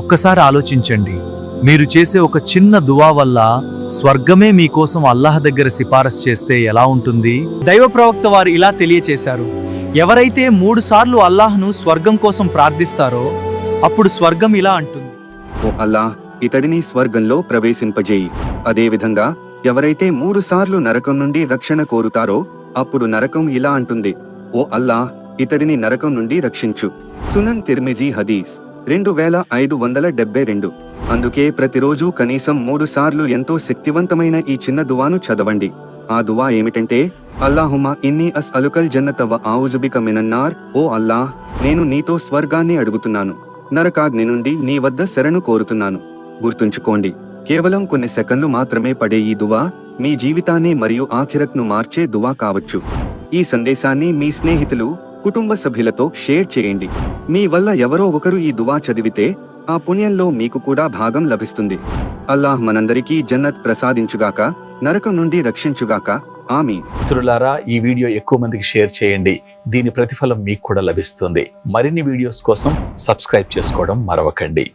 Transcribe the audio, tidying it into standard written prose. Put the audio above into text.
ఒక్కసారి ఆలోచించండి, మీరు చేసే ఒక చిన్న దువా వల్ల స్వర్గమే మీకోసం అల్లాహ్ దగ్గర సిఫారసు చేస్తే ఎలా ఉంటుంది? దైవ ప్రవక్త వారు ఇలా తెలియచేశారు, ఎవరైతే 3 సార్లు అల్లాహ్ను స్వర్గం కోసం ప్రార్థిస్తారో అప్పుడు స్వర్గం ఇలా అంటుంది, ఓ అల్లాహ్, ఇతడిని స్వర్గంలో ప్రవేశింపజేయి. అదేవిధంగా ఎవరైతే 3 సార్లు నరకం నుండి రక్షణ కోరుతారో అప్పుడు నరకం ఇలా అంటుంది, ఓ అల్లాహ్, ఇతడిని నరకం నుండి రక్షించు. సునన్ తిర్మిజీ హదీస్ 2572. అందుకే ప్రతిరోజు కనీసం 3 సార్లు ఎంతో శక్తివంతమైన ఈ చిన్న దువాను చదవండి. ఆ దువా ఏమిటంటే, అల్లాహుమ్మా ఇన్నీ అస్అలుకల్ జన్నత వ ఆవుజుబిక మినన్నార్. ఓ అల్లాహ్, నేను నీతో స్వర్గాన్ని అడుగుతున్నాను, నరకాగ్ని నుండి నీ వద్ద శరణు కోరుతున్నాను. గుర్తుంచుకోండి, కేవలం కొన్ని సెకన్లు మాత్రమే పడే ఈ దువా మీ జీవితాన్ని మరియు ఆఖిరత్ను మార్చే దువా కావచ్చు. ఈ సందేశాన్ని మీ స్నేహితులు, కుటుంబ సభ్యులతో షేర్ చేయండి. మీ వల్ల ఎవరో ఒకరు ఈ దువా చదివితే ఆ పుణ్యంలో మీకు కూడా భాగం లభిస్తుంది. అల్లాహ్ మనందరికీ జన్నత్ ప్రసాదించుగాక, నరకం నుండి రక్షించుగాక. ఆమీన్. మిత్రులారా, ఈ వీడియో ఎక్కువ మందికి షేర్ చేయండి. దీని ప్రతిఫలం మీకు కూడా లభిస్తుంది. మరిన్ని వీడియోస్ కోసం సబ్స్క్రైబ్ చేసుకోవడం మరవకండి.